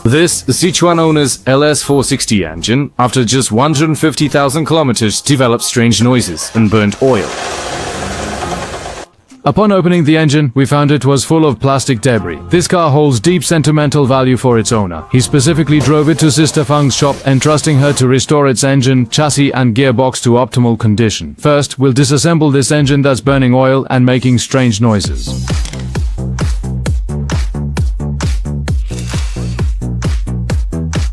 This Sichuan owner's LS460 engine, after just 150,000 kilometers, developed strange noises and burnt oil. Upon opening the engine, we found it was full of plastic debris. This car holds deep sentimental value for its owner. He specifically drove it to Sister Fang's shop, entrusting her to restore its engine, chassis and gearbox to optimal condition. First, we'll disassemble this engine that's burning oil and making strange noises.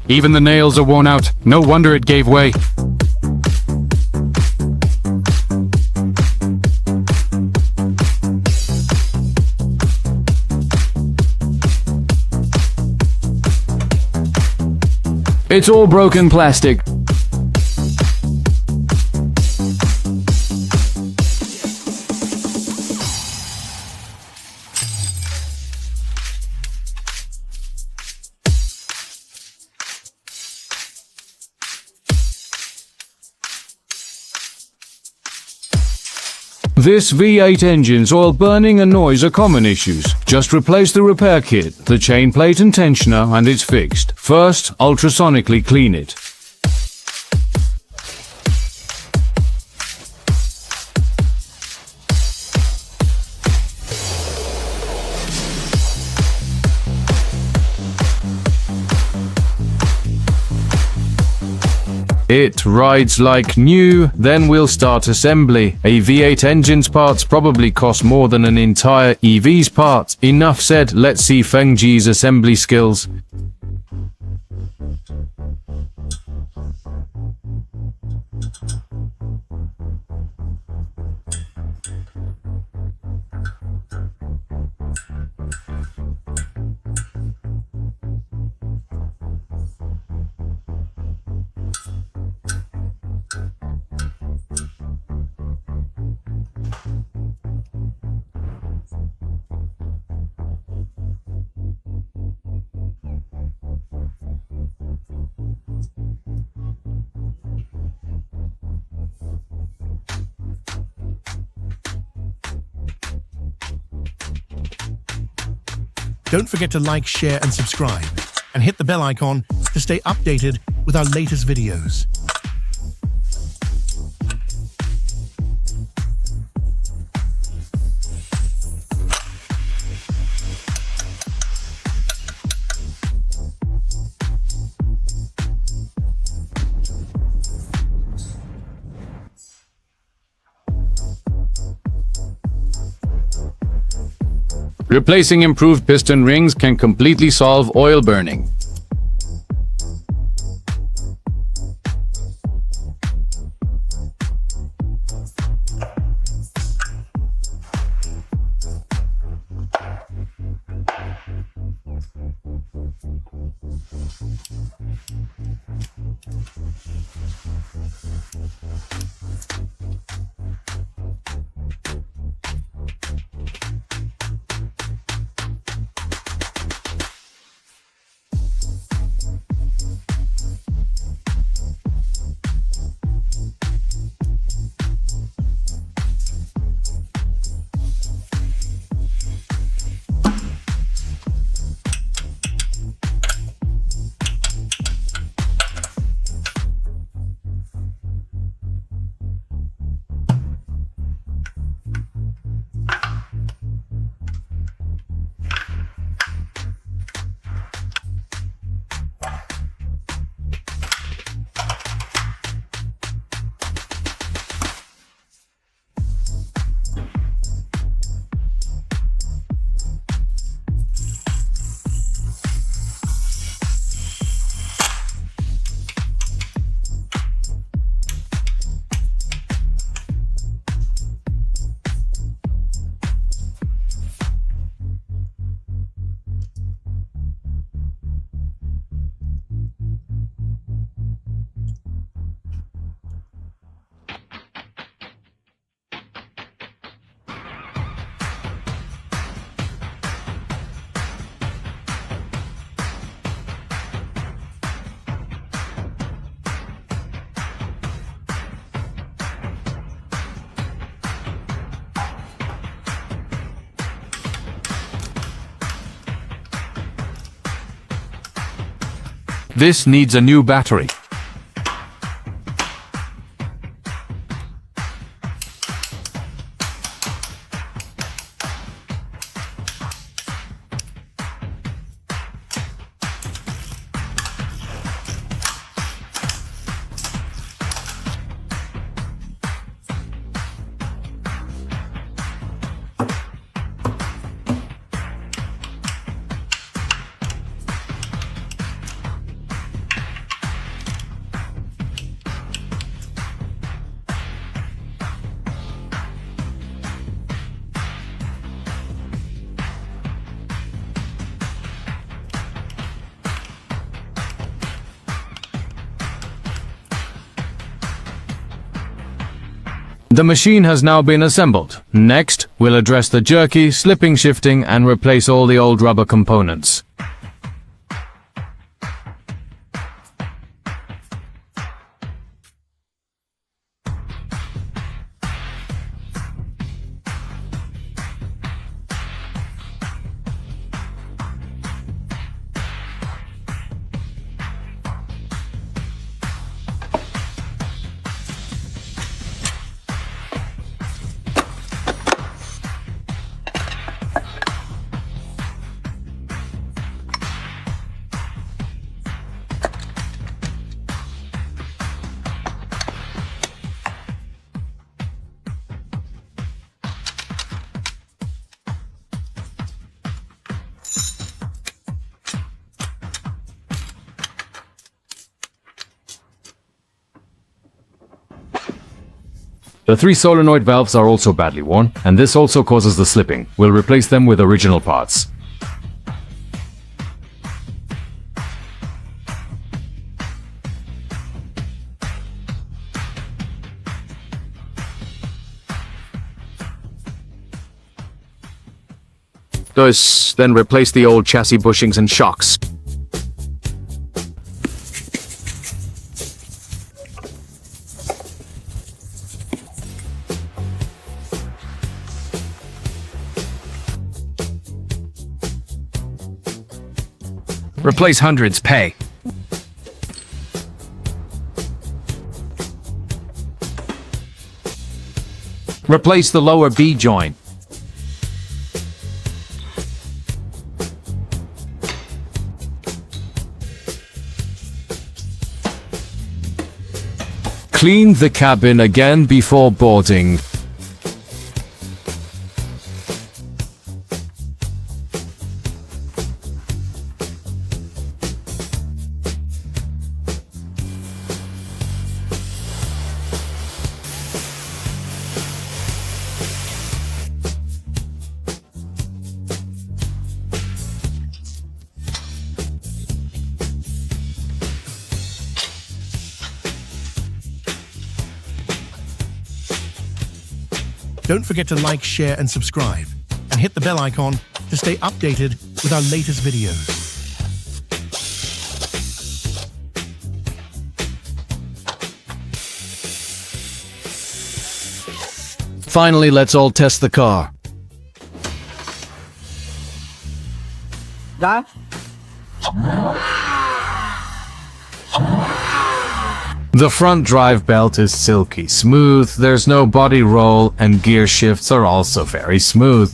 Even the nails are worn out. No wonder it gave way. It's all broken plastic. This V8 engine's oil burning and noise are common issues. Just replace the repair kit, the chain plate and tensioner, and it's fixed. First, ultrasonically clean it. It rides like new, then we'll start assembly. A V8 engine's parts probably cost more than an entire EV's parts. Enough said, let's see Fengji's assembly skills. Don't forget to like, share and subscribe, and hit the bell icon to stay updated with our latest videos. Replacing improved piston rings can completely solve oil burning. This needs a new battery. The machine has now been assembled. Next, we'll address the jerky, slipping, shifting, and replace all the old rubber components. The 3 solenoid valves are also badly worn, and this also causes the slipping. We'll replace them with original parts. Then replace the old chassis bushings and shocks. Replace hundreds, pay. Replace the lower B joint. Clean the cabin again before boarding. Don't forget to like, share and subscribe, and hit the bell icon to stay updated with our latest videos. Finally, let's all test the car. The front drive belt is silky smooth, there's no body roll, and gear shifts are also very smooth.